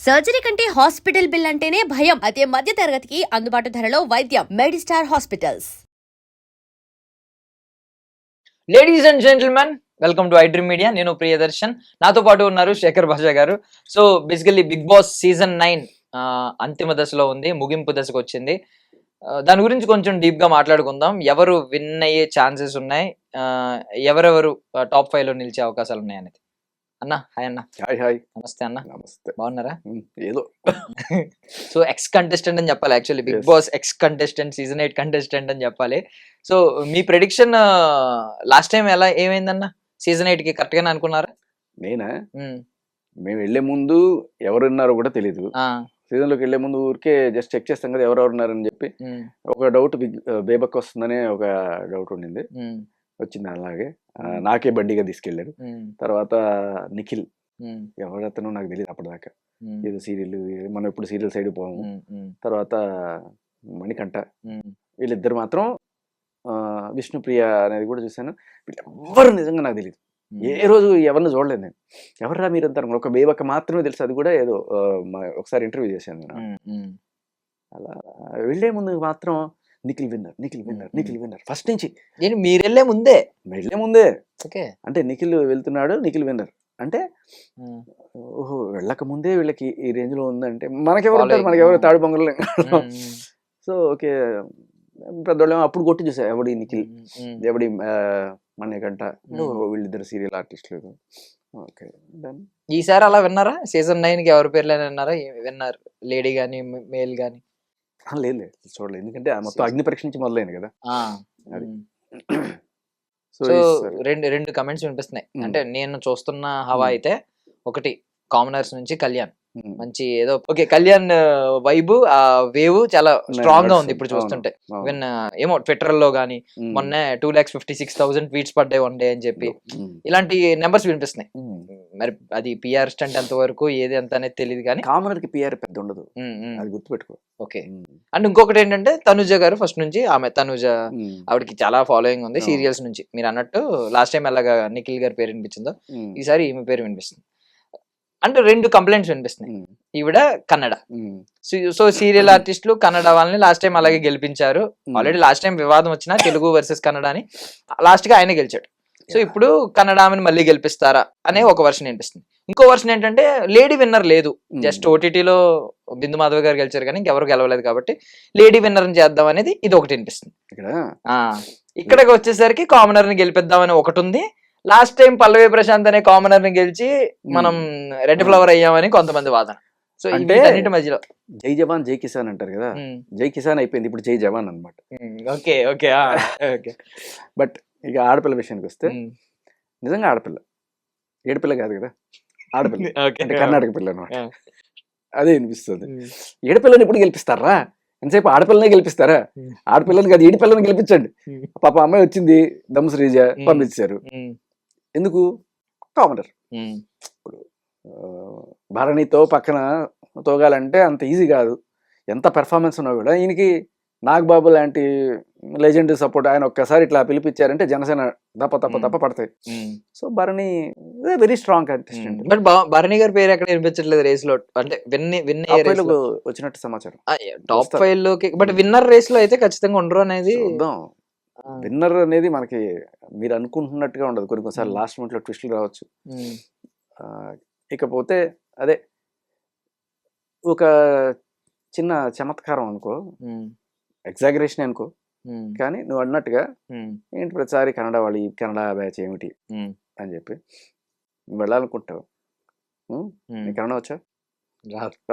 Surgery కంటే hospital bill అంటేనే భయం. అదే మధ్య తరగతికి అందుబాటు ధరలో వైద్యం. Medistar hospitals. Ladies and gentlemen, welcome to iDream media. నేను ప్రియదర్శన్, నాతో పాటు ఉన్నారు శేఖర్ భాషా గారు. So basically Bigg Boss season 9 అంతిమ దశలో ఉంది, ముగింపు దశకు వచ్చింది. దాని గురించి కొంచెం డీప్ గా మాట్లాడుకుందాం. ఎవరు విన్ అయ్యే ఛాన్సెస్ ఉన్నాయి, ఎవరెవరు టాప్ 5 లో నిలిచే అవకాశాలు ఉన్నాయి అనేది. అన్న హాయ్ అన్న. హాయ్ నమస్తే అన్న. నమస్తే. బాగున్నారా? ఏదో సో ఎక్స్ కంటెస్టెంట్ అని చెప్పాలి, actually Bigg Boss ex contestant, season 8 contestant అని చెప్పాలి. సో మీ ప్రెడిక్షన్ లాస్ట్ టైం ఏమైందన్న? సీజన్ 8 కి కరెక్ట్ గానే అనుకున్నారా? నేనా? మేము వెళ్లే ముందు ఎవరున్నారో కూడా తెలియదు. సీజన్ లోకి వెళ్లే ముందు ఊరికే జస్ట్ చెక్ చేస్తాం కదా ఎవరెవరు ఉన్నారని చెప్పి. ఒక డౌట్ బేబక్ వస్తుందనే ఒక డౌట్ ఉండింది, వచ్చింది. అలాగే నాకే బండిగా తీసుకెళ్లాడు. తర్వాత నిఖిల్, ఎవరతను నాకు తెలియదు అప్పటిదాకా. ఏదో సీరియల్, మనం ఎప్పుడు సీరియల్ సైడ్ పోము. తర్వాత మణికంఠ, వీళ్ళిద్దరు మాత్రం. విష్ణుప్రియ అనేది కూడా చూశాను. వీళ్ళెవ్వరు నిజంగా నాకు తెలియదు, ఏ రోజు ఎవరిని చూడలేదు నేను. ఎవర్రా మీరంతా? ఒక బేబక్క మాత్రమే తెలుసు, అది కూడా ఏదో ఒకసారి ఇంటర్వ్యూ చేశాను నేను. అలా వెళ్లే ముందు మాత్రం Nikhil winner, Nikhil winner, Nikhil winner first నుంచి. మీరు వెళ్లే ముందే అంటే నిఖిల్ వెళ్తున్నాడు, నిఖిల్ విన్నర్ అంటే ఓహో వెళ్ళక ముందే వీళ్ళకి ఈ రేంజ్ లో ఉందంటే మనకెవరు తాడు బొంగలు. సో ఓకే, పెద్దోళ్ళేమో అప్పుడు కొట్టి చూసా ఎవడి నిఖిల్, ఎవడి మణికంఠ, వీళ్ళిద్దరు సీరియల్ ఆర్టిస్టులు. ఓకే, ఈసారి అలా విన్నారా? సీజన్ 9 కి ఎవరి పేర్లు విన్నారా? విన్నారు, లేడీ గానీ మేల్ గానీ? లేదు చూడలేదు, ఎందుకంటే మొత్తం అగ్ని పరీక్ష నుంచి మొదలైంది కదా అది. సో రెండు కమెంట్స్ వినిపిస్తున్నాయి. అంటే నేను చూస్తున్న హవా అయితే, ఒకటి కామనర్స్ నుంచి కళ్యాణ్, మంచి ఏదో ఓకే కళ్యాణ్ వైబ్, ఆ వేవ్ చాలా స్ట్రాంగ్ గా ఉంది ఇప్పుడు చూస్తుంటే. ఈవెన్ ఏమో ట్విట్టర్ లో గానీ మొన్న 2,56,000 ట్వీట్స్ పడ్డాయి వన్ డే అని చెప్పి ఇలాంటి నెంబర్స్ వినిపిస్తున్నాయి. మరి అది పిఆర్ స్టంట్ ఎంత వరకు, ఏది ఎంత అనేది తెలియదు కానీ కామనర్ కి పిఆర్ పెద్ద ఉండదు, అది గుర్తుపెట్టుకో. ఓకే. అండ్ ఇంకొకటి ఏంటంటే తనుజ గారు ఫస్ట్ నుంచి, తనుజ ఆవిడకి చాలా ఫాలోయింగ్ ఉంది సీరియల్స్ నుంచి. మీరు అన్నట్టు లాస్ట్ టైం ఎలాగా నిఖిల్ గారి పేరు వినిపించిందో, ఈసారి ఈమె పేరు వినిపిస్తుంది. అంటే రెండు కంప్లైంట్స్ వినిపిస్తున్నాయి. ఈవిడ కన్నడ, సో సీరియల్ ఆర్టిస్టులు కన్నడ వాళ్ళని లాస్ట్ టైం అలాగే గెలిపించారు. ఆల్రెడీ లాస్ట్ టైం వివాదం వచ్చినా తెలుగు వర్సెస్ కన్నడ అని లాస్ట్ గా ఆయన గెలిచాడు. సో ఇప్పుడు కన్నడ ఆమెను మళ్ళీ గెలిపిస్తారా అనే ఒక వర్షన్ వినిపిస్తుంది. ఇంకో వర్షన్ ఏంటంటే లేడీ విన్నర్ లేదు, జస్ట్ ఓటీటీలో బిందు మాధవ్ గారు గెలిచారు కానీ ఇంకెవరు గెలవలేదు కాబట్టి లేడీ విన్నర్ చేద్దాం అనేది ఇది ఒకటి వినిపిస్తుంది. ఇక్కడికి వచ్చేసరికి కామనర్ ని గెలిపిద్దామని ఒకటి ఉంది. లాస్ట్ టైం పల్లవి ప్రశాంత్ అనే కామనర్ ని గెలిచి మనం రెడ్ ఫ్లవర్ అయ్యామని కొంతమంది వాదన. సో అన్నిటి మధ్యలో జై జవాన్ జై కిసాన్ అంటారు కదా, జై కిసాన్ అయిపోయింది, ఇప్పుడు జై జవాన్ అనమాట. Okay okay okay. బట్ ఇక ఆడపిల్ల విషయానికి వస్తే, నిజంగా ఆడపిల్ల, ఏడుపిల్ల కాదు కదా, ఆడపిల్ల అంటే కర్ణాటక పిల్ల అనమాట. అదే అనిపిస్తుంది. ఏడుపిల్లని ఇప్పుడు గెలిపిస్తారా? ఎంతసేపు ఆడపిల్లనే గెలిపిస్తారా? ఆడపిల్లని కాదు, ఏడుపిల్లని గెలిపించండి. పాప అమ్మాయి వచ్చింది, దమ్ శ్రీజ పంపించారు. ఎందుకు? కామనర్. ఇప్పుడు భరణితో పక్కన తోగాలంటే అంత ఈజీ కాదు, ఎంత పెర్ఫార్మెన్స్ ఉన్నా కూడా. ఈయనకి నాగబాబు లాంటి లెజెండ్ సపోర్ట్, ఆయన ఒక్కసారి ఇట్లా పిలిపించారంటే జనసేన తప్ప పడతాయి. So Bharani very strong contestant. But Bharani గారి పేరు ఎక్కడ వినిపించట్లేదు రేస్ లో, అంటే వచ్చినట్టు సమాచారం టాప్ 5 లోకి. బట్ విన్నర్ రేస్ లో అయితే ఖచ్చితంగా ఉండరు అనేది. విన్నర్ అనేది మనకి మీరు అనుకుంటున్నట్టుగా ఉండదు, కొన్నిసార్లు లాస్ట్ మినిట్ లో ట్విస్టులు రావచ్చు. ఇకపోతే అదే ఒక చిన్న చమత్కారం అనుకో, ఎగ్జాగరేషన్ అనుకో, కానీ నువ్వు అన్నట్టుగా ఏంటి ప్రతిసారి కన్నడ వాళ్ళు, ఈ కన్నడ బ్యాచ్ ఏమిటి అని చెప్పి నువ్వు వెళ్ళాలనుకుంటావు. నీకు కన్నడ వచ్చా?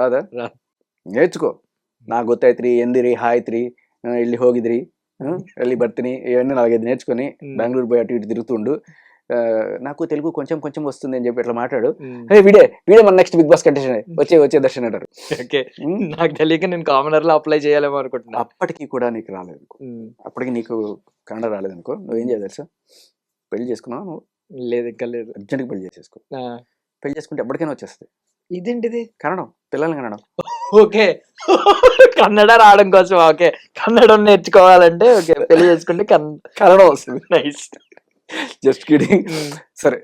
రాదా? నేర్చుకో. నా ಗೊತ್ತಾಯ್ತ್ರಿ ಎಂದಿರಿ ಹಾಯ್ತ್ರಿ ಇಲ್ಲಿ ಹೋಗಿದ್ರಿ వెళ్ళి ಬರ್ತೀನಿ ఇవన్నీ 4-5 నేర్చుకుని బెంగళూరు పోయి అటు ఇటు తిరుగుతుండు. నాకు తెలుగు కొంచెం కొంచెం వస్తుంది అని చెప్పి ఇట్లా మాట్లాడు. వీడే మన నెక్స్ట్ బిగ్ బాస్ కంటెస్టెంట్, వచ్చే దర్శన్ అంటారు. నాకు తెలియక నేను కామనర్ లో అప్లై చేయాలేమో అనుకుంటున్నా. అప్పటికి కూడా నీకు రాలేదు, అప్పటికి నీకు కన్నడ రాలేదనుకో, నువ్వేం చేయాలి తెలుసా? పెళ్లి చేసుకున్నావు నువ్వు? లేదు, ఇంకా లేదు. అర్జెంట్గా పెళ్లి చేసేసుకో. పెళ్లి చేసుకుంటే ఎప్పటికైనా వచ్చేస్తుంది. ఇదేంటిది? కన్నడం, పిల్లల్ని కన్నడం. ఓకే, కన్నడ రావడం కోసం ఓకే కన్నడం నేర్చుకోవాలంటే ఓకే పెళ్లి చేసుకుంటే కన్నడం వస్తుంది. Nice, just kidding. సరే,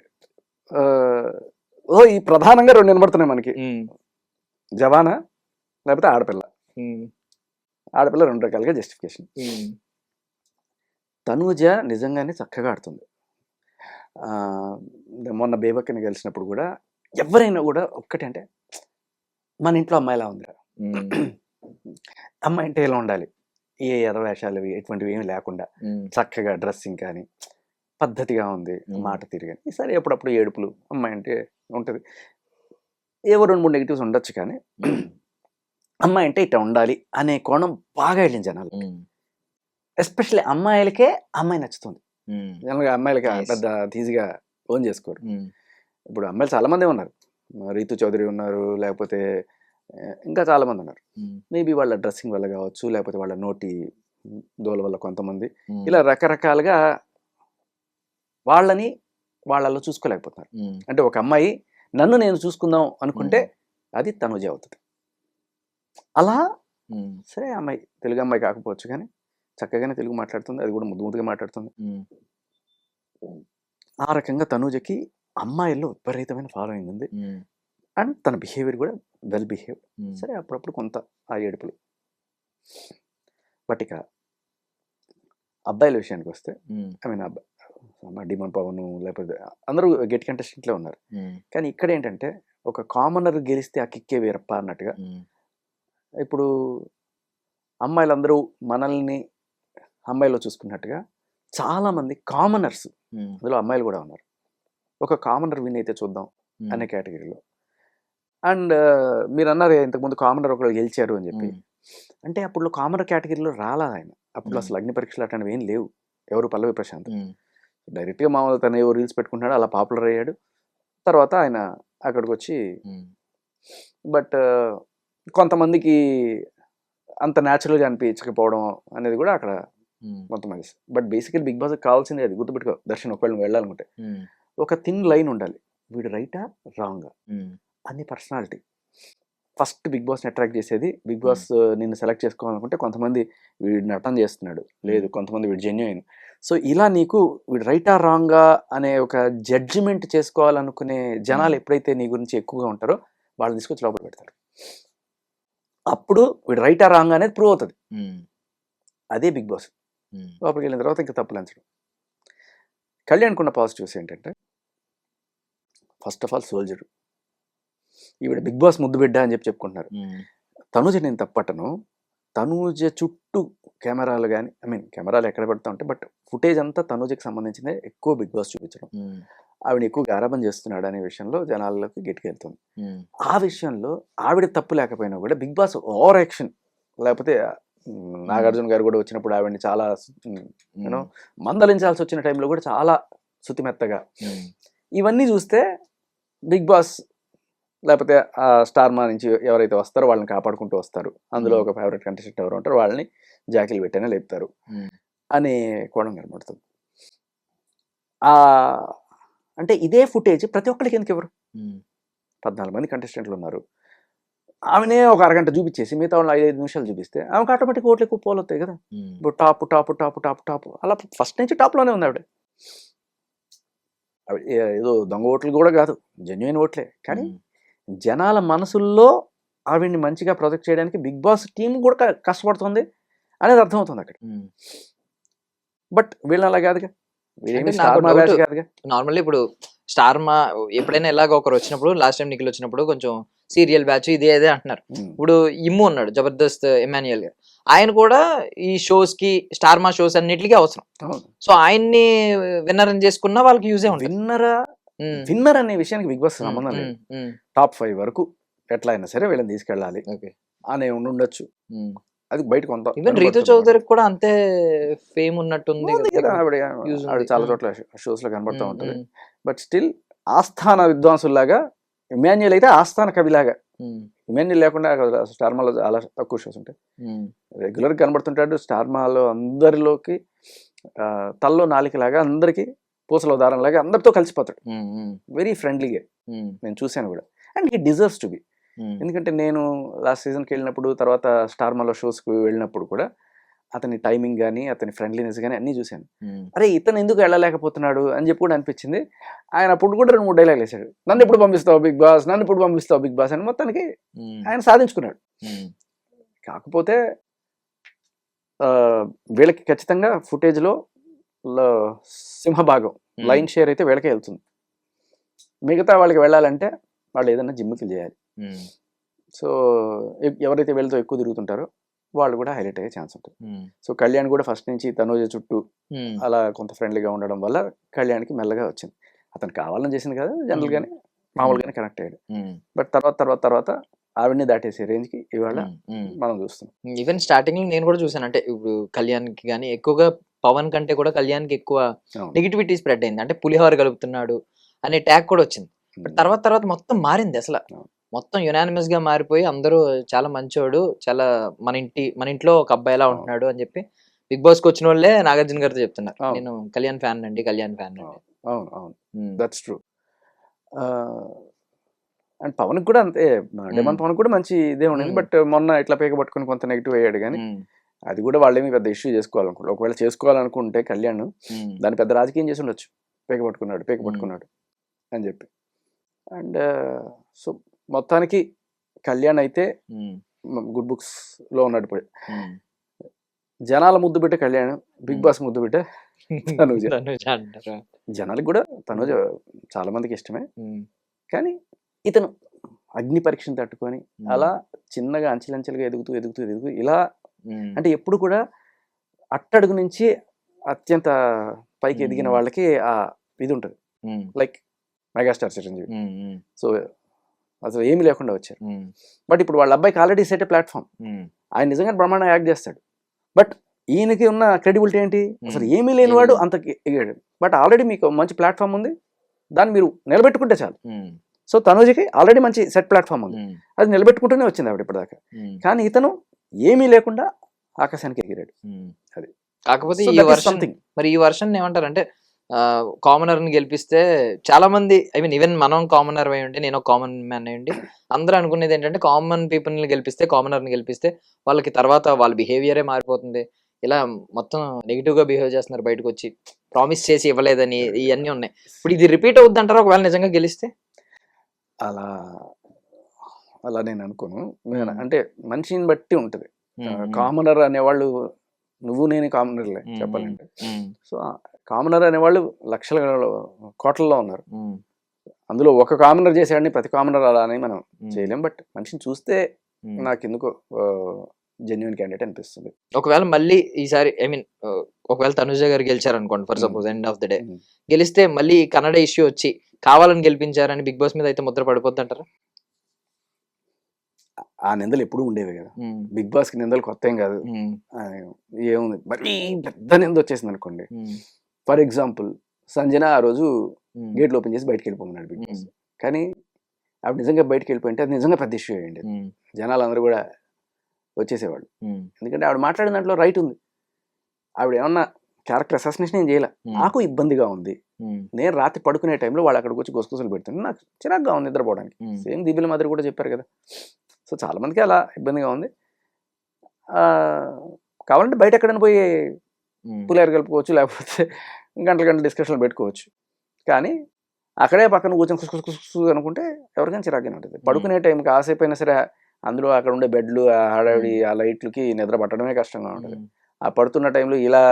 ఈ ప్రధానంగా 2 వినబడుతున్నాయి మనకి. జవానా లేకపోతే ఆడపిల్ల. ఉమ్, ఆడపిల్ల 2 రకాలుగా జస్టిఫికేషన్. ఉమ్, తనూజ నిజంగానే చక్కగా ఆడుతుంది. మొన్న బేబక్కని కలిసినప్పుడు కూడా ఎవరైనా కూడా ఒక్కటే అంటే మన ఇంట్లో అమ్మాయిలా ఉందిరా, ఉమ్, అమ్మాయి అంటే ఇలా ఉండాలి, ఏ ఎర్రవేషాలు ఎటువంటివి ఏమి లేకుండా ఉమ్, చక్కగా డ్రెస్సింగ్ కానీ పద్ధతిగా ఉంది, మాట తిరిగాని. ఈసారి ఎప్పుడప్పుడు ఏడుపులు, అమ్మాయి అంటే ఉంటుంది, ఏవో 2-3 నెగిటివ్స్ ఉండొచ్చు, కానీ అమ్మాయి అంటే ఇట్లా ఉండాలి అనే కోణం బాగా వెళ్ళింది జనాలు. ఉమ్, ఎస్పెషల్లీ అమ్మాయిలకే అమ్మాయి నచ్చుతుంది. ఉమ్, జనరల్గా అమ్మాయిలకి Nice. పెద్ద ఈజీగా ఓన్ చేసుకోరు. ఉమ్, ఇప్పుడు అమ్మాయిలు చాలామంది ఉన్నారు, రీతు చౌదరి ఉన్నారు, లేకపోతే ఇంకా చాలామంది ఉన్నారు. ఉమ్, మేబీ వాళ్ళ డ్రెస్సింగ్ వల్ల కావచ్చు, లేకపోతే వాళ్ళ నోటి దోల వల్ల కొంతమంది ఉమ్, ఇలా రకరకాలుగా వాళ్ళని వాళ్ళలో చూసుకోలేకపోతున్నారు. ఉమ్, అంటే ఒక అమ్మాయి నన్ను నేను చూసుకుందాం అనుకుంటే అది తనుజ అవుతుంది. అలా ఉమ్, సరే, అమ్మాయి తెలుగు అమ్మాయి కాకపోవచ్చు, కానీ చక్కగానే తెలుగు మాట్లాడుతుంది, అది కూడా ముద్దు ముద్దుగా మాట్లాడుతుంది. ఉమ్, ఆ రకంగా తనూజకి అమ్మాయిల్లో విపరీతమైన ఫాలోయింగ్ ఉంది. ఉమ్, అండ్ తన బిహేవియర్ కూడా వెల్ బిహేవ్. ఉమ్, సరే, అప్పుడప్పుడు కొంత ఆ ఏడుపులు. బట్ ఇక అబ్బాయిల విషయానికి వస్తే, ఉమ్, ఐ మీన్ డిమాండ్ పవన్ లేకపోతే అందరూ గెట్ కంటెస్టెంట్లే ఉన్నారు. ఉమ్, కానీ ఇక్కడ ఏంటంటే ఒక కామనర్ గెలిస్తే ఆ కిక్కే వీరప్ప అన్నట్టుగా, ఉమ్, ఇప్పుడు అమ్మాయిలందరూ మనల్ని అమ్మాయిలో చూసుకున్నట్టుగా చాలామంది కామనర్స్, ఉమ్, అందులో అమ్మాయిలు కూడా ఉన్నారు, ఒక కామనర్ విన్ అయితే చూద్దాం ఉమ్, అనే కేటగిరీలో. అండ్ మీరు అన్నారు ఇంతకుముందు కామనర్ ఒకరు గెలిచారు అని చెప్పి. అంటే అప్పుడు కామనర్ కేటగిరీలో రాలా ఆయన. అప్పుడు అసలు అగ్ని పరీక్షలు అట్లాంటివి ఏం లేవు. ఎవరు పల్లవి ప్రశాంత్ ఉమ్, డైరెక్ట్గా మామూలు తను ఏవో రీల్స్ పెట్టుకుంటున్నాడు, అలా పాపులర్ అయ్యాడు. తర్వాత ఆయన అక్కడికి వచ్చి, ఉమ్, బట్ కొంతమందికి అంత న్యాచురల్గా అనిపించకపోవడం అనేది కూడా అక్కడ ఉమ్, కొంతమంది. బట్ బేసికల్ బిగ్ బాస్కి కావాల్సింది అది, గుర్తుపెట్టుకో దర్శన్. ఒకవేళ నువ్వు వెళ్ళాలనుకుంటే ఉమ్, ఒక థిన్ లైన్ ఉండాలి, వీడు రైటా రాంగా ఉమ్, అన్ని పర్సనాలిటీ. ఫస్ట్ బిగ్ బాస్ని అట్రాక్ట్ చేసేది, బిగ్ బాస్ నిన్ను సెలెక్ట్ చేసుకోవాలనుకుంటే కొంతమంది వీడు నటన చేస్తున్నాడు, లేదు కొంతమంది వీడు జెన్యున్. సో ఇలా నీకు వీడు రైటా రాంగా అనే ఒక జడ్జిమెంట్ చేసుకోవాలనుకునే జనాలు ఎప్పుడైతే నీ గురించి ఎక్కువగా ఉంటారో వాళ్ళు తీసుకొచ్చి లోపల పెడతారు. అప్పుడు వీడు రైటా రాంగా అనేది ప్రూవ్ అవుతుంది. ఉమ్, అదే బిగ్ బాస్. ఉమ్, లోపలికి వెళ్ళిన తర్వాత ఇంకా తప్పులంచడం. కళ్యాణ్కున్న పాజిటివ్స్ ఏంటంటే, ఫస్ట్ ఆఫ్ ఆల్ సోల్జర్. ఈవిడ బిగ్ బాస్ ముద్దు బిడ్డ అని చెప్పి చెప్పుకుంటున్నారు. ఉమ్, తనూజ నేను తప్పటను, తనూజ చుట్టూ కెమెరాలు కానీ, ఐ మీన్ కెమెరాలు ఎక్కడ పెడతా ఉంటే, బట్ ఫుటేజ్ అంతా తనూజకి సంబంధించిందే ఎక్కువ బిగ్ బాస్ చూపించడం. ఉమ్, ఆవిడ ఎక్కువ గారాబం చేస్తున్నాడు అనే విషయంలో జనాల్లోకి గెట్టుకెళ్తుంది. ఉమ్, ఆ విషయంలో ఆవిడ తప్పు లేకపోయినా కూడా బిగ్ బాస్ ఓవర్ యాక్షన్, లేకపోతే నాగార్జున గారు కూడా వచ్చినప్పుడు ఆవిడని చాలా యూనో మందలించాల్సి వచ్చిన టైంలో కూడా చాలా శుతిమెత్తగా, ఉమ్, ఇవన్నీ చూస్తే బిగ్ బాస్ లేకపోతే ఆ స్టార్ మా నుంచి ఎవరైతే వస్తారో వాళ్ళని కాపాడుకుంటూ వస్తారు. అందులో ఒక ఫేవరెట్ కంటెస్టెంట్ ఎవరు ఉంటారో వాళ్ళని జాకీలు పెట్టైనా లేపుతారు అనే కోణం కనబడుతుంది. అంటే ఇదే ఫుటేజ్ ప్రతి ఒక్కరికి ఎందుకు ఎవరు, 14 మంది కంటెస్టెంట్లు ఉన్నారు, ఆమెనే ఒక అరగంట చూపించేసి మిగతా వాళ్ళు 5-5 నిమిషాలు చూపిస్తే ఆమెకు ఆటోమేటిక్ ఓట్లు ఎక్కువ పోలు వస్తాయి కదా. ఇప్పుడు top top top top top అలా ఫస్ట్ నుంచి టాప్లోనే ఉంది ఆవిడ. ఏదో దొంగ ఓట్లు కూడా కాదు, జెన్యున్ ఓట్లే. కానీ జనాల మనసుల్లో ఆవిడ్ని మంచిగా ప్రొజెక్ట్ చేయడానికి బిగ్ బాస్ టీం కూడా కష్టపడుతుంది అనేది అర్థమవుతుంది అక్కడ. బట్ వీళ్ళని అలా కాదుగా, నార్మల్లీ ఇప్పుడు స్టార్ మా ఎప్పుడైనా ఎలాగ ఒకరు వచ్చినప్పుడు, లాస్ట్ టైం నిఖిల్ వచ్చినప్పుడు కొంచెం సీరియల్ బ్యాచ్ ఇది అదే అంటున్నారు. ఇప్పుడు ఇమ్ము ఉన్నాడు జబర్దస్త్ ఎమాన్యుయల్ గా, ఆయన కూడా ఈ షోస్ కి స్టార్ మా షోస్ అన్నిటికీ అవసరం. సో ఆయన్ని విన్నర్ అని చేసుకున్నా వాళ్ళకి యూజే ఉంటుంది. విన్నర్ అనే విషయానికి బిగ్ బాస్ సంబంధం లేదు. టాప్ 5 వరకు ఎట్లా అయినా సరే వీళ్ళని తీసుకెళ్ళాలి అనే ఉండొచ్చు. అది బయట కొంత రీతు చౌదరికి కూడా అంతే ఫేమ్ ఉన్నట్టుంది కదా, ఆవిడ చాలా చోట్ల షోస్ లో కనబడుతూ ఉంటుంది. బట్ స్టిల్ ఆస్థాన విద్వాంసుల్లాగా ఇమాన్యుయల్ అయితే ఆస్థాన కవిలాగా. ఇమాన్యుయల్ లేకుండా స్టార్ మాలో చాలా తక్కువ షోస్ ఉంటాయి, రెగ్యులర్ కనబడుతుంటాడు. స్టార్ మాలో అందరిలోకి తల్లో నాలికలాగా, అందరికి పూసలో దారంలాగా అందరితో కలిసిపోతాడు. వెరీ ఫ్రెండ్లీగా నేను చూశాను కూడా. And he deserves to be. ఎందుకంటే నేను లాస్ట్ సీజన్కి వెళ్ళినప్పుడు, తర్వాత స్టార్ మాలో షోస్కి వెళ్ళినప్పుడు కూడా అతని టైమింగ్ కానీ అతని ఫ్రెండ్లీనెస్ కానీ అన్నీ చూశాను. అరే ఇతను ఎందుకు వెళ్ళలేకపోతున్నాడు అని చెప్పి కూడా అనిపించింది. ఆయన అప్పుడు కూడా 2-3 డైలాగులు వేశాడు. నన్ను ఎప్పుడు పంపిస్తావు బిగ్ బాస్, నన్ను ఎప్పుడు పంపిస్తావు బిగ్ బాస్ అని మొత్తానికి ఆయన సాధించుకున్నాడు. కాకపోతే వీళ్ళకి ఖచ్చితంగా ఫుటేజ్లో సింహభాగం లైన్ షేర్ అయితే వీళ్ళకే వెళ్తుంది. మిగతా వాళ్ళకి వెళ్ళాలంటే వాళ్ళు ఏదైనా జిమ్కి చేయాలి. సో ఎవరైతే వీళ్ళతో ఎక్కువ తిరుగుతుంటారో వాళ్ళు కూడా హైలైట్ అయ్యే ఛాన్స్ ఉంటుంది. సో కళ్యాణ్ కూడా ఫస్ట్ నుంచి తనూజ చుట్టూ అలా కొంత ఫ్రెండ్లీగా ఉండడం వల్ల కళ్యాణ్కి మెల్లగా వచ్చింది. అతను కావాలని చేసింది కదా, జనరల్గానే మామూలుగానే కనెక్ట్ అయ్యాడు. బట్ తర్వాత ఆవిడని దాటేసే రేంజ్కి ఇవాళ మనం చూస్తున్నాం. ఈవెన్ స్టార్టింగ్ లో నేను కూడా చూసాను, అంటే ఇప్పుడు కళ్యాణ్కి కానీ ఎక్కువగా పవన్ కంటే కూడా కళ్యాణ్కి ఎక్కువ నెగిటివిటీ స్ప్రెడ్ అయింది. అంటే పులిహోర కలుపుతున్నాడు అనే ట్యాగ్ కూడా వచ్చింది. బట్ తర్వాత మొత్తం మారింది అసలు. మొత్తం యునానిమస్ గా మారిపోయి అందరూ చాలా మంచోడు, చాలా మన ఇంట్లో ఒక అబ్బాయిలా ఉంటున్నాడు అని చెప్పి బిగ్ బాస్ కి వచ్చిన వాళ్ళే నాగార్జున గారితో చెప్తున్నారు, నేను కళ్యాణ్ ఫ్యాన్ అండి. అవును, దట్స్ ట్రూ. అండ్ పవన్ కూడా అంతే, డెమన్ పవన్ కూడా మంచి ఇదే ఉండింది. బట్ మొన్న ఇట్లా పీక పట్టుకుని కొంత నెగిటివ్ అయ్యాడు. కానీ అది కూడా వాళ్ళేమి పెద్ద ఇష్యూ చేసుకోవాలనుకుంటారు. ఒకవేళ చేసుకోవాలనుకుంటే కళ్యాణ్ దాన్ని పెద్ద రాజకీయం చేసి ఉండొచ్చు, పీక పట్టుకున్నాడు అని చెప్పి. అండ్ సో మొత్తానికి కళ్యాణ్ అయితే గుడ్ బుక్స్ లో ఉన్నాడు. ఇప్పుడు జనాల ముద్దు బిడ్డ కళ్యాణ్, బిగ్ బాస్ ముద్దు బిడ్డ తనూజ. జనాలకు కూడా తనూజ చాలా మందికి ఇష్టమే. కానీ ఇతను అగ్ని పరీక్షను తట్టుకొని అలా చిన్నగా అంచెలంచెలుగా ఎదుగుతూ ఇలా, అంటే ఎప్పుడు కూడా అట్టడుగు నుంచి అత్యంత పైకి ఎదిగిన వాళ్ళకి ఆ ఇది ఉంటుంది, లైక్ మెగాస్టార్ చిరంజీవి. సో అసలు ఏమీ లేకుండా వచ్చారు. బట్ ఇప్పుడు వాళ్ళ అబ్బాయికి ఆల్రెడీ సెట్ ప్లాట్ఫామ్, ఆయన నిజంగా బ్రహ్మాండంగా యాక్ట్ చేస్తాడు. బట్ ఈయనకి ఉన్న క్రెడిబిలిటీ ఏంటి, అసలు ఏమీ లేనివాడు అంత ఎగాడు. బట్ ఆల్రెడీ మీకు మంచి ప్లాట్ఫామ్ ఉంది, దాన్ని మీరు నిలబెట్టుకుంటే చాలు. సో తనూజకి ఆల్రెడీ మంచి సెట్ ప్లాట్ఫామ్ ఉంది, అది నిలబెట్టుకుంటూనే వచ్చింది ఆవిడ ఇప్పటిదాకా. కానీ ఇతను ఏమీ లేకుండా ఆకాశానికి ఎగిరాడు. అది కాకపోతే ఈ వర్షన్ ఏమంటారంటే కామనర్ ని గెలిపిస్తే చాలా మంది, ఐ మీన్ ఈవెన్ మనం కామనర్ అయి ఉంటే, నేను కామన్ మ్యాన్ అయి ఉండి, అందరూ అనుకునేది ఏంటంటే కామన్ పీపుల్ ని గెలిపిస్తే, కామనర్ ని గెలిపిస్తే వాళ్ళకి తర్వాత వాళ్ళ బిహేవియరే మారిపోతుంది, ఇలా మొత్తం నెగిటివ్ గా బిహేవ్ చేస్తున్నారు, బయటకు వచ్చి ప్రామిస్ చేసి ఇవ్వలేదని, ఇవన్నీ ఉన్నాయి. ఇప్పుడు ఇది రిపీట్ అవుద్ది అంటారా ఒకవేళ నిజంగా గెలిస్తే? అలా నేను అనుకోను. అంటే మనిషిని బట్టి ఉంటుంది. కామనర్ అనేవాళ్ళు, నువ్వు నేను కామనర్లే చెప్పాలంటే. సో కామనర్ అనేవాళ్ళు లక్షల కోట్లలో ఉన్నారు. అందులో ఒక కామనర్ చేసేవాడిని ప్రతి కామనర్ అలా అని మనం చేయలేం. బట్ మనిషిని చూస్తే నాకు ఎందుకో జెన్యున్ క్యాండిడేట్ అనిపిస్తుంది. ఒకవేళ మళ్ళీ ఈసారి, ఐ మీన్ ఒకవేళ తనుజ గారు గెలిచారనుకోండి for suppose, end of the day గెలిస్తే మళ్ళీ కన్నడ ఇష్యూ వచ్చి కావాలని గెలిపించారని బిగ్ బాస్ మీద అయితే ముద్ర పడిపోద్ది అంటారా? ఆ నిందలు ఎప్పుడు ఉండేవి కదా, బిగ్ బాస్ కి నిందలు కొత్త ఏం కాదు. ఏముంది మరీ పెద్ద నింద వచ్చేసింది అనుకోండి. ఫర్ ఎగ్జాంపుల్ సంజన ఆ రోజు గేట్లు ఓపెన్ చేసి బయటకు వెళ్ళిపోమన్నాడు బిగ్ బాస్. కానీ ఆవిడ నిజంగా బయటకు వెళ్ళిపోయింటే అది నిజంగా పెద్ద ఇష్యూ అయ్యింది. జనాలు అందరూ కూడా వచ్చేసేవాళ్ళు. ఎందుకంటే ఆవిడ మాట్లాడిన దాంట్లో రైట్ ఉంది. ఆవిడ ఏమన్నా క్యారెక్టర్ అసాసినేషన్ ఏం చేయాల, నాకు ఇబ్బందిగా ఉంది, నేను రాత్రి పడుకునే టైంలో వాళ్ళు అక్కడికి వచ్చి గుసగుసలు పెడుతుంది, నాకు చిరాగ్గా ఉంది నిద్రపోవడానికి. సేమ్ దివ్యుల మాదిరి కూడా చెప్పారు కదా. సో చాలా మందికి అలా ఇబ్బందిగా ఉంది. కావాలంటే బయట ఎక్కడైనా పోయి పులిహోర కలుపుకోవచ్చు, లేకపోతే గంటలు డిస్కషన్లు పెట్టుకోవచ్చు. కానీ అక్కడే పక్కన కూర్చొని కుసు అనుకుంటే ఎవరికైనా చిరాగ్గానే ఉంటుంది. పడుకునే టైంకి కాసేపు అయినా సరే అందులో అక్కడ ఉండే బెడ్లు, ఆ హడావిడి, ఆ లైట్లకి నిద్ర పట్టడమే కష్టంగా ఉంటుంది. ఆ పడుతున్న టైంలో ఇలా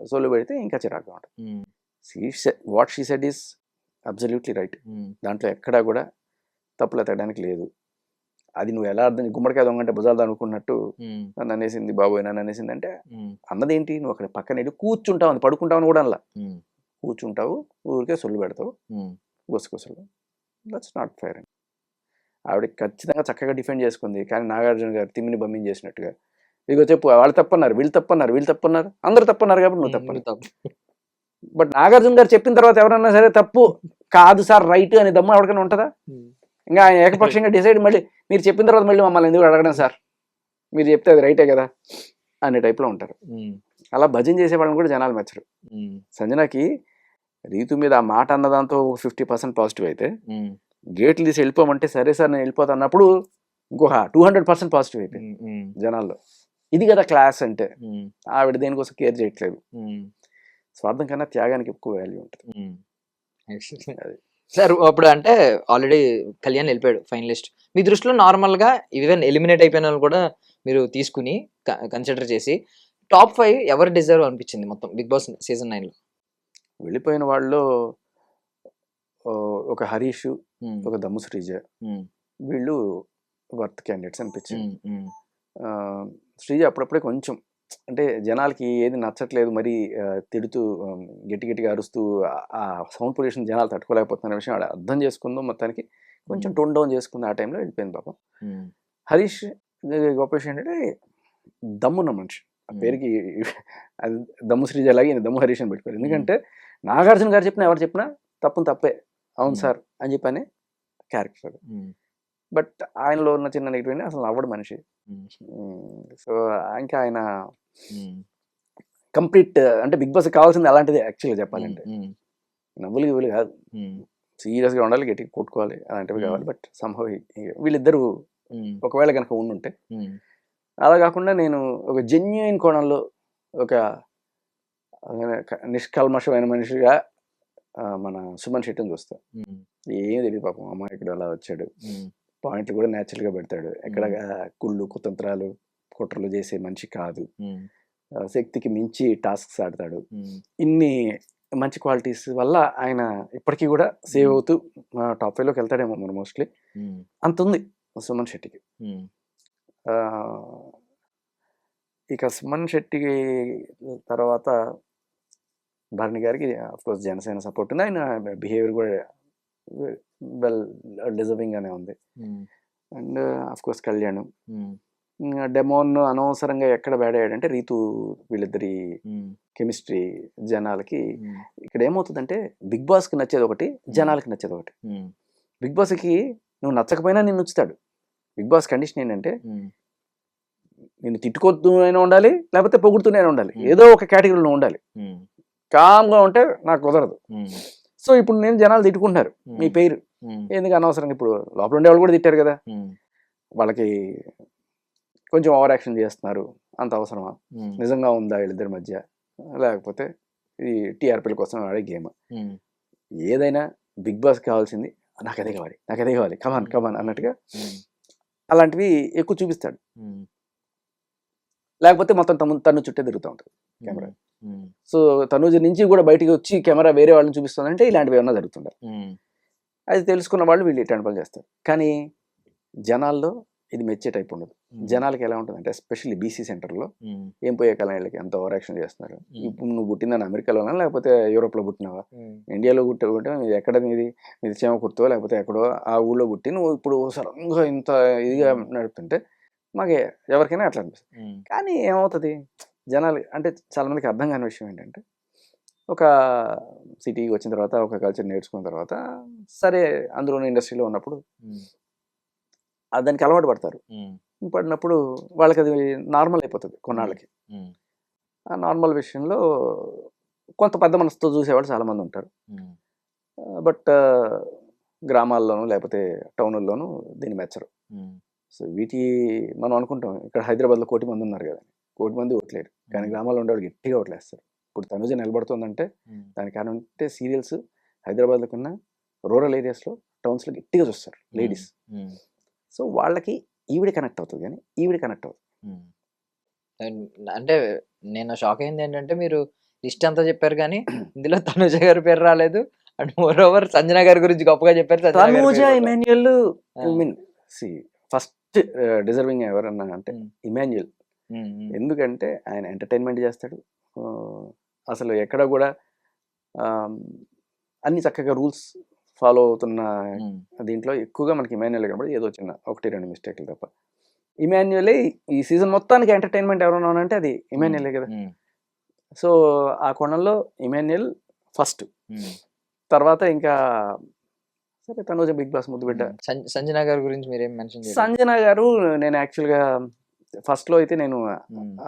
సోలు పెడితే ఇంకా చిరాగ్గా ఉంటుంది. What she said is absolutely right. దాంట్లో ఎక్కడా కూడా తప్పులు ఎత్తడానికి లేదు. అది నువ్వు ఎలా అర్థం, గుమ్మడికాయ దొంగంటే భుజాలు అనుకున్నట్టు నన్ను అనేసింది బాబోయ్, నన్ను అనేసింది అంటే అన్నదేంటి, నువ్వు అక్కడ పక్కన వెళ్ళి కూర్చుంటావు, అని పడుకుంటావు కూడా అలా కూర్చుంటావు, ఊరికే సొల్లు పెడతావు, గుసగుసలు. దట్స్ నాట్ ఫెయిర్ అండి. ఆవిడ ఖచ్చితంగా చక్కగా డిఫెండ్ చేసుకుంది. కానీ నాగార్జున గారు తిమ్మిని బమ్మిని చేసినట్టుగా ఇదిగో చెప్పు, వాళ్ళు తప్పన్నారు, వీళ్ళు తప్పన్నారు, అందరూ తప్పన్నారు కాబట్టి నువ్వు తప్పు. బట్ నాగార్జున గారు చెప్పిన తర్వాత ఎవరన్నా సరే తప్పు కాదు సార్ రైట్ అనే దమ్ము ఎవరికైనా ఉంటుందా? ఇంకా ఆయన ఏకపక్షంగా డిసైడ్, మళ్ళీ మీరు చెప్పిన తర్వాత మళ్ళీ మమ్మల్ని ఎందుకు అడగడం సార్, మీరు చెప్తే అది రైటే కదా అనే టైప్లో ఉంటారు. అలా భజన చేసే వాళ్ళని కూడా జనాలు మెచ్చరు. సంజనకి రీతు మీద ఆ మాట అన్నదాంతో 50% పాజిటివ్ అయితే, గేట్లు తీసి వెళ్ళిపోమంటే సరే సార్ నేను వెళ్ళిపోతా అన్నప్పుడు ఇంకొక 200% పాజిటివ్ అయిపోయింది జనాల్లో. ఇది కదా క్లాస్ అంటే. ఆవిడ దేనికోసం కేర్ చేయట్లేదు. స్వార్థం కన్నా త్యాగానికి ఎక్కువ వాల్యూ ఉంటుంది. అది. సార్ అప్పుడు అంటే ఆల్రెడీ కళ్యాణ్ వెళ్ళిపోయాడు ఫైనలిస్ట్. మీ దృష్టిలో నార్మల్ గా ఈవెన్ ఎలిమినేట్ అయిపోయిన వాళ్ళు కూడా మీరు తీసుకుని కన్సిడర్ చేసి టాప్ 5 ఎవరు డిజర్వ్ అనిపించింది మొత్తం బిగ్ బాస్ సీజన్ 9 లో? వెళ్ళిపోయిన వాళ్ళు ఒక హరీష్, ఒక దమ్ము శ్రీజ, వీళ్ళు వర్త్ క్యాండిడేట్స్ అనిపించింది. శ్రీజ అప్పుడప్పుడే కొంచెం అంటే జనాలకి ఏది నచ్చట్లేదు, మరి తిడుతూ గట్టి గట్టిగా అరుస్తూ ఆ సౌండ్ పొల్యూషన్ జనాలు తట్టుకోలేకపోతున్న విషయం ఆడ అర్థం చేసుకుందో మొత్తానికి కొంచెం టోన్ డౌన్ చేసుకుంది. ఆ టైంలో వెళ్ళిపోయింది పాపం. హరీష్ గొప్ప విషయం ఏంటంటే దమ్మున్న మనిషి. ఆ పేరుకి అది దమ్ము శ్రీజ అలాగే ఈయన దమ్ము హరీష్ అని పెట్టుకోరు. ఎందుకంటే నాగార్జున గారు చెప్పినా ఎవరు చెప్పినా తప్పే, అవును సార్ అని చెప్పనే క్యారెక్టర్. బట్ ఆయనలో ఉన్న చిన్న నెగిటివ్ అసలు నవ్వడు మనిషి. సో ఇంకా ఆయన కంప్లీట్ అంటే బిగ్ బాస్ కావాల్సింది అలాంటిది యాక్చువల్గా చెప్పాలంటే. నవ్వులు గివ్వులు కాదు, సీరియస్గా ఉండాలి, గట్టిగా కొట్టుకోవాలి, అలాంటివి కావాలి. బట్ సంభవ వీళ్ళిద్దరూ ఒకవేళ కనుక ఉండుంటే అలా కాకుండా నేను ఒక జెన్యున్ కోణంలో ఒక నిష్కల్మషమైన మనిషిగా మన సుమన్ శెట్టిని చూస్తా. ఏం తెలియదు పాపం, అమాయకుడు అలా వచ్చాడు, పాయింట్లు కూడా న్యాచురల్గా పెడతాడు, ఎక్కడ కుళ్ళు కుతంత్రాలు కుట్రలు చేసే మనిషి కాదు, శక్తికి మించి టాస్క్స్ ఆడతాడు. ఇన్ని మంచి క్వాలిటీస్ వల్ల ఆయన ఇప్పటికీ కూడా సేవ్ అవుతూ టాప్ 5లోకి వెళ్తాడేమో మరి మోస్ట్లీ. అంత ఉంది సుమన్ శెట్టికి. ఇక సుమన్ శెట్టి తర్వాత భరణి గారికి అఫ్కోర్స్ జనసేన సపోర్ట్ ఉంది. ఆయన బిహేవియర్ కూడా వెల్ డిజర్వింగ్ గానే ఉంది. And of course Kalyan. డెమోన్ అనవసరంగా ఎక్కడ బ్యాడ్ అయ్యాడంటే రీతు వీళ్ళిద్దరి కెమిస్ట్రీ జనాలకి. ఇక్కడ ఏమవుతుందంటే బిగ్ బాస్కి నచ్చేది ఒకటి, జనాలకి నచ్చేది ఒకటి. బిగ్ బాస్కి నువ్వు నచ్చకపోయినా నిన్ను ఉంచుతాడు. బిగ్ బాస్ కండిషన్ ఏంటంటే నేను తిట్టుకొస్తూనే ఉండాలి, లేకపోతే పొగుడుతూనే ఉండాలి, ఏదో ఒక కేటగిరీలో ఉండాలి. కామ్గా ఉంటే నాకు కుదరదు. సో ఇప్పుడు నేను జనాలు తిట్టుకుంటున్నారు మీ పేరు ఎందుకు అనవసరంగా. ఇప్పుడు లోపల ఉండే వాళ్ళు కూడా తిట్టారు కదా, వాళ్ళకి కొంచెం ఓవర్ యాక్షన్ చేస్తున్నారు, అంత అవసరమా? నిజంగా ఉందా వీళ్ళిద్దరి మధ్య, లేకపోతే ఈ టీఆర్పీల కోసం ఆడే గేమ్? ఏదైనా బిగ్ బాస్ కావాల్సింది నాకు అదే కావాలి కమాన్ అన్నట్టుగా అలాంటివి ఎక్కువ చూపిస్తాడు. లేకపోతే మొత్తం తను చుట్టే తిరుగుతూ ఉంటుంది కెమెరా. సో తనూజ నుంచి కూడా బయటికి వచ్చి కెమెరా వేరే వాళ్ళని చూపిస్తుందంటే ఇలాంటివి ఏమన్నా జరుగుతుంటారు. అది తెలుసుకున్న వాళ్ళు వీళ్ళు ఇట్లాంటి పనులు చేస్తారు. కానీ జనాల్లో ఇది మెచ్చే టైప్ ఉండదు. జనాలకి ఎలా ఉంటుంది అంటే ఎస్పెషల్లీ బీసీ సెంటర్లో ఏం పోయే కాలం వీళ్ళకి ఎంత ఓవర్ యాక్షన్ చేస్తున్నారు. ఇప్పుడు నువ్వు పుట్టిందని అమెరికాలోనా లేకపోతే యూరోప్లో పుట్టినావా, ఇండియాలో పుట్టిన ఎక్కడ మీది చీమ కుర్తో లేకపోతే ఎక్కడో ఆ ఊళ్ళో పుట్టి నువ్వు ఇప్పుడు సడన్గా ఇంత ఇదిగా నడుపుతుంటే మాకు ఎవరికైనా అట్లా అనిపిస్తుంది. కానీ ఏమవుతుంది జనాలు అంటే చాలా మందికి అర్థం కాని విషయం ఏంటంటే ఒక సిటీకి వచ్చిన తర్వాత ఒక కల్చర్ నేర్చుకున్న తర్వాత సరే అందులోని ఇండస్ట్రీలో ఉన్నప్పుడు దానికి అలవాటు పడినప్పుడు వాళ్ళకి అది నార్మల్ అయిపోతుంది కొన్నాళ్ళకి. ఆ నార్మల్ విషయంలో కొంత పెద్ద మనసుతో చూసేవాళ్ళు చాలామంది ఉంటారు. బట్ గ్రామాల్లోనూ లేకపోతే టౌన్లోనూ దీన్ని మెచ్చరు. సో మనం అనుకుంటాం ఇక్కడ హైదరాబాద్లో 1,000,000 మంది ఉన్నారు కదా, 1,000,000 మంది ఓట్లేరు, కానీ గ్రామాల్లో ఉండేవాళ్ళు గట్టిగా ఓట్లేస్తారు. ఇప్పుడు తనుజ నిలబడుతుందంటే దానికి కారణం అంటే సీరియల్స్ హైదరాబాద్లో కన్నా రూరల్ ఏరియాస్లో టౌన్స్లో గట్టిగా చూస్తారు లేడీస్. సో వాళ్ళకి ఈవిడ కనెక్ట్ అవుతుంది, కానీ ఈవిడ కనెక్ట్ అవుతుంది. అంటే నేను షాక్ అయింది ఏంటంటే మీరు లిస్ట్ అంతా చెప్పారు కానీ ఇందులో తనుజ గారి పేరు రాలేదు. అండ్ మోర్ ఓవర్ సంజన గారి గురించి గొప్పగా చెప్పారు. తనుజ ఇమాన్యుయల్ ఫస్ట్ డిజర్వింగ్ ఎవరన్నా అంటే ఇమాన్యుయల్. ఎందుకంటే ఆయన ఎంటర్టైన్మెంట్ చేస్తాడు, అసలు ఎక్కడ కూడా అన్ని చక్కగా రూల్స్ ఫాలో అవుతున్న దీంట్లో ఎక్కువగా మనకి ఇమాన్యుయల్ కనబడి ఏదో చిన్న 1-2 మిస్టేక్లు తప్ప. ఇమాన్యుయలే ఈ సీజన్ మొత్తానికి ఎంటర్టైన్మెంట్ ఎవరన్నా అంటే అది ఇమాన్యుయలే కదా. సో ఆ కోణంలో ఇమాన్యుయల్ ఫస్ట్. తర్వాత ఇంకా సరే తనుజ బిగ్ బాస్ ముద్దు బిడ్డ. సంజన గారి గురించి మీరేం మెన్షన్ చేశారు? సంజన గారు నేను యాక్చువల్గా ఫస్ట్లో అయితే నేను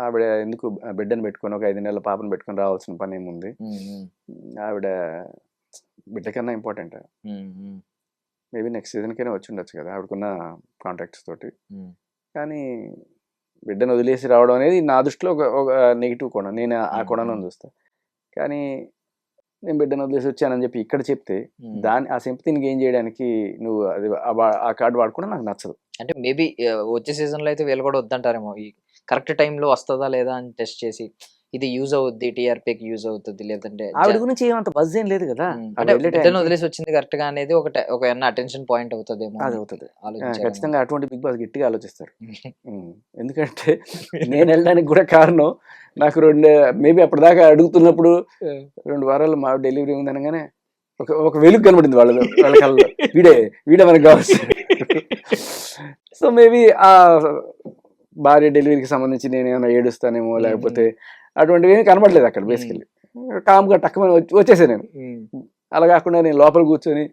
ఆవిడ ఎందుకు బిడ్డను పెట్టుకొని ఒక 5 నెలల పాపను పెట్టుకొని రావాల్సిన పని ఏముంది, ఆవిడ బిడ్డ కన్నా ఇంపార్టెంట్. మేబీ నెక్స్ట్ సీజన్కైనా వచ్చి ఉండొచ్చు కదా ఆవిడకున్న కాంటాక్ట్స్ తోటి. కానీ బిడ్డను వదిలేసి రావడం అనేది నా దృష్టిలో ఒక నెగిటివ్ కోణం. నేను ఆ కోణంలో చూస్తా. కానీ నేను బిడ్డను వదిలేసి వచ్చానని చెప్పి ఇక్కడ చెప్తే ఆ సింపతిని గెయిన్ చేయడానికి నువ్వు అది ఆ కార్డు వాడుకోవడం నాకు నచ్చదు. అంటే మేబీ వచ్చే సీజన్ లో అయితే వీళ్ళు కూడా వద్దంటారేమో, ఈ కరెక్ట్ టైంలో వస్తుందా లేదా అని టెస్ట్ చేసి ఇది యూజ్ అవుద్ది, టీఆర్పీకి యూజ్ అవుతుంది, లేదంటే ఆవిడ గురించి ఏమంత బజ్ ఏం లేదు కదా, అంటే బిడ్డను వదిలేసి వచ్చింది కరెక్ట్ గా అనేది ఒక అటెన్షన్ పాయింట్ అవుతుందేమో. అది అవుతుంది ఖచ్చితంగా. అటువంటి బిగ్ బాస్ గట్టిగా ఆలోచిస్తారు. ఎందుకంటే నేను వెళ్ళడానికి కూడా కారణం, నాకు మేబీ అప్పటిదాకా అడుగుతున్నప్పుడు 2 వారాలు మా డెలివరీ ఉంది అనగానే ఒక వెలుగు కనబడింది వాళ్ళ కళ్ళలో, వీడే మనకు కావచ్చు. సో మేబీ ఆ భార్య డెలివరీకి సంబంధించి నేను ఏమైనా ఏడుస్తానేమో, లేకపోతే అటువంటివి ఏమీ కనబడలేదు అక్కడ. బేసికల్లీ కామ్గా టక్కుమని వచ్చేసాను నేను. అలా కాకుండా నేను లోపల కూర్చొని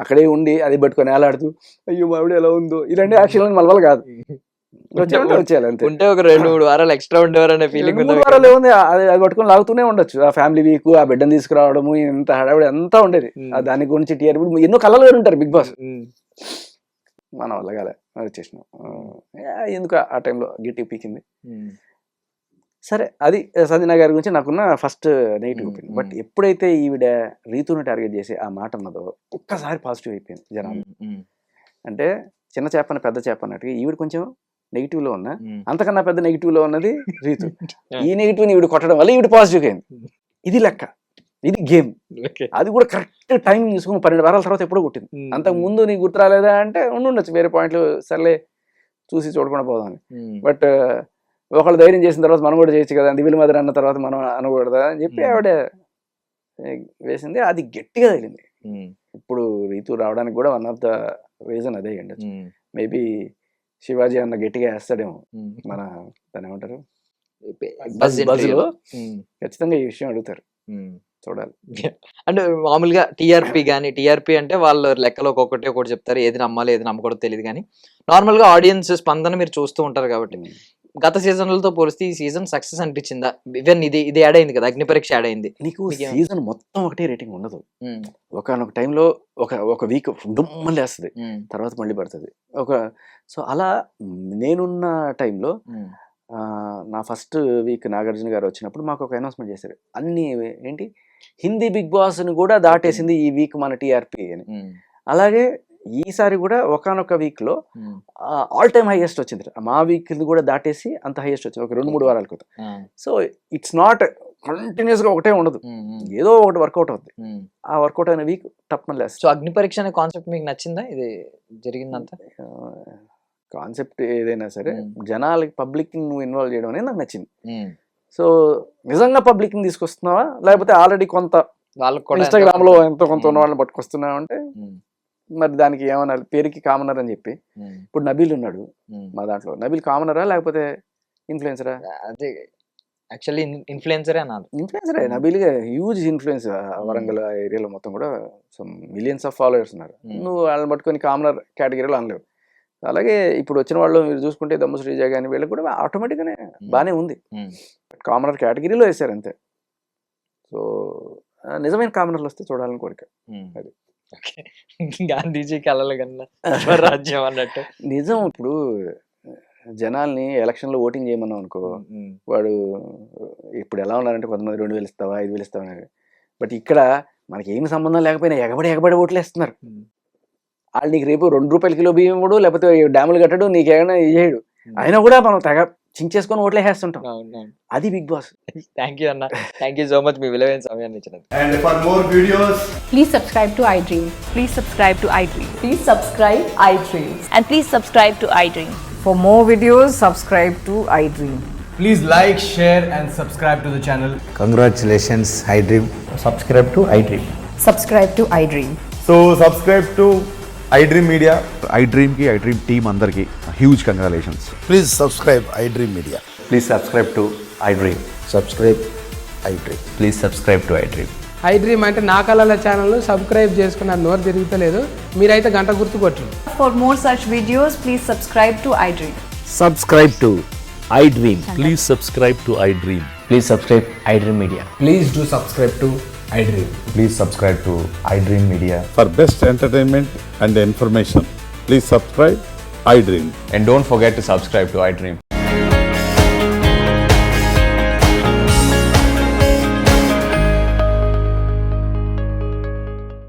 అక్కడే ఉండి అది పట్టుకొని ఏలాడుతూ అయ్యో మావిడ ఎలా ఉందో ఇలాంటి యాక్షన్ మళ్ళీ కాదు, వచ్చేయాలి అంతే. ఉంటే ఒక 2-3 వారాలు ఎక్స్ట్రా ఉండేవారనే ఫీలింగ్. 3 వారాలు ఏముంది, అది పట్టుకొని లాగుతూనే ఉండొచ్చు. ఆ ఫ్యామిలీ వీక్, ఆ బిడ్డను తీసుకురావడము, ఇంత హడావిడి అంతా ఉండేది. దాని గురించి టీఆర్పీ ఎన్నో కళలు ఉంటారు బిగ్ బాస్. మన వల్ల కాలే, వచ్చేసినాం. ఎందుకు ఆ టైంలో గిట్టి పీకింది. సరే, అది సంజన గారి గురించి నాకున్న ఫస్ట్ నెగిటివ్ ఒపీనియన్. బట్ ఎప్పుడైతే ఈవిడ రీతుని టార్గెట్ చేసి ఆ మాట అన్నదో ఒక్కసారి పాజిటివ్ అయిపోయింది జనాలు. అంటే చిన్న చేపని పెద్ద చేప అన్నట్టుగా ఈవిడ కొంచెం నెగిటివ్ లో ఉన్నా, అంతకన్నా పెద్ద నెగిటివ్ లో ఉన్నది రీతు. ఈ నెగిటివ్ ని ఈవిడ కొట్టడం వల్ల ఈవిడ పాజిటివ్ అయింది. ఇది లెక్క, ఇది గేమ్. అది కూడా కరెక్ట్ టైం తీసుకుని 12 వారాల తర్వాత ఎప్పుడో కొట్టింది. అంతకు ముందు నీకు గుర్తు రాలేదా అంటే ఉండొచ్చు వేరే పాయింట్లు, సర్లే చూసి చూడకుండా పోదామని. బట్ ఒకళ్ళు ధైర్యం చేసిన తర్వాత మనం కూడా చేయొచ్చు కదా, దివిల మదర్ అన్న తర్వాత మనం అనకూడదా అని చెప్పి ఆవిడ వేసింది. అది గట్టిగా తగిలింది. ఇప్పుడు రీతు రావడానికి కూడా వన్ ఆఫ్ ద రీజన్ అదే ఉండొచ్చు. మేబీ శివాజీ అన్న గట్టిగా వేస్తాడేమో, మన దాన్ని ఏమంటారు బజ్లో ఖచ్చితంగా ఈ విషయం అడుగుతారు, చూడాలి. అంటే మామూలుగా టీఆర్పీ అంటే వాళ్ళు లెక్కలో ఒకటి చెప్తారు, ఏది నమ్మాలి ఏది నమ్మకూడదు తెలియదు. కానీ నార్మల్ గా ఆడియన్స్ స్పందన మీరు చూస్తూ ఉంటారు కాబట్టి, గత సీజన్లతో పోలిస్తే ఈ సీజన్ సక్సెస్ అనిపించిందా? ఈవెన్ ఇది యాడ్ అయింది కదా, అగ్ని పరీక్ష యాడ్ అయింది. నీకు సీజన్ మొత్తం ఒకటే రేటింగ్ ఉండదు. ఒకనొక టైంలో ఒక వీక్ మళ్ళీ వేస్తుంది, తర్వాత మళ్ళీ పడుతుంది. సో అలా నేనున్న టైంలో నా ఫస్ట్ వీక్ నాగార్జున గారు వచ్చినప్పుడు మాకు ఒక అనౌన్స్మెంట్ చేశారు, అన్ని ఏంటి హిందీ బిగ్ బాస్ ని కూడా దాటేసింది ఈ వీక్ మన టీఆర్పీ అని. అలాగే ఈసారి కూడా ఒకనొక వీక్ లో ఆల్ టైమ్ హైయెస్ట్ వచ్చింది. మా వీక్ కూడా దాటేసి అంత హైయెస్ట్ వచ్చింది ఒక 2-3 వారాల క్రితం. సో ఇట్స్ నాట్ కంటిన్యూస్ గా ఒకటే ఉండదు, ఏదో ఒకటి వర్కౌట్ అవుతుంది. ఆ వర్కౌట్ అయిన వీక్ తప్పని. సో అగ్ని పరీక్ష అనే కాన్సెప్ట్ మీకు నచ్చిందా? ఇది జరిగిందంతా కాన్సెప్ట్ ఏదైనా సరే జనాలకి పబ్లిక్ నువ్వు ఇన్వాల్వ్ చేయడం అనేది నాకు నచ్చింది. సో నిజంగా పబ్లిక్ ని తీసుకొస్తున్నావా, లేకపోతే ఆల్రెడీ కొంత ఇన్స్టాగ్రామ్ లో ఎంతో కొంత ఉన్న వాళ్ళని పట్టుకొస్తున్నావా అంటే మరి దానికి ఏమన్నా పేరుకి కామనర్ అని చెప్పి. ఇప్పుడు నబీల్ ఉన్నాడు మా దాంట్లో, నబీల్ కామనరా లేకపోతే ఇన్ఫ్లుయెన్సరా? అదే యాక్చువల్లీ ఇన్ఫ్లుయెన్సరే అన్నారు. ఇన్ఫ్లుయెన్సరే, నబీల్ హ్యూజ్ ఇన్ఫ్లుయెన్స్ వరంగల్ ఏరియాలో మొత్తం కూడా మిలియన్స్ ఆఫ్ ఫాలోవర్స్ ఉన్నారు. నువ్వు వాళ్ళని పట్టుకొని కామనర్ కేటగిరీలో అనలేవు. అలాగే ఇప్పుడు వచ్చిన వాళ్ళు మీరు చూసుకుంటే దమ్ము శ్రీజ కానీ వీళ్ళకి కూడా ఆటోమేటిక్గానే బాగానే ఉంది, కామనర్ కేటగిరీలో వేసారు అంతే. సో నిజమైన కామనర్లు వస్తే చూడాలని కోరిక. అది గాంధీజీ కళలు కన్నా రాజ్యం అన్నట్టు నిజం. ఇప్పుడు జనాల్ని ఎలక్షన్ లో ఓటింగ్ చేయమన్నాం అనుకో, వాడు ఇప్పుడు ఎలా ఉన్నారంటే కొంతమంది 2,000 ఇస్తావా 5,000 ఇస్తావా అనేది. బట్ ఇక్కడ మనకి ఏమి సంబంధం లేకపోయినా ఎగబడి ఓట్లు వేస్తున్నారు. వాళ్ళు నీకు రేపు 2 రూపాయల కిలో బియ్యం ఇవ్వడు, లేకపోతే డ్యాములు కట్టడు, నీకేమైనా చేయడు, అయినా కూడా మనం తెగ చించేసుకొని ఓట్లే వేస్తుంటాం. అది బిగ్ బాస్. థ్యాంక్ యూ అన్న, థ్యాంక్ యూ సో మచ్ మీ విలువైన సమయాన్ని ఇచ్చినందుకు. And for more videos, please subscribe to iDream. Please subscribe to iDream. Please subscribe iDream. And please subscribe to iDream. For more videos, subscribe to iDream. please like, share and subscribe to the channel. Congratulations, iDream. Subscribe to iDream. Subscribe to iDream. So subscribe to iDream Media. iDream ki iDream team andarki huge congratulations. Please subscribe iDream Media. Please subscribe to iDream. Subscribe iDream. Please subscribe to iDream. iDream అంటే నా కళల channel subscribe చేసుకున్న నోరు తిరుగుతలేదు, మీరైతే గంట గుర్తు కొట్టండి. For more such videos, please subscribe to iDream. Subscribe to iDream. Please subscribe to iDream. Please subscribe iDream Media. Please do subscribe to iDream. Please subscribe to iDream Media. For best entertainment and information, please subscribe iDream. And don't forget to subscribe to iDream.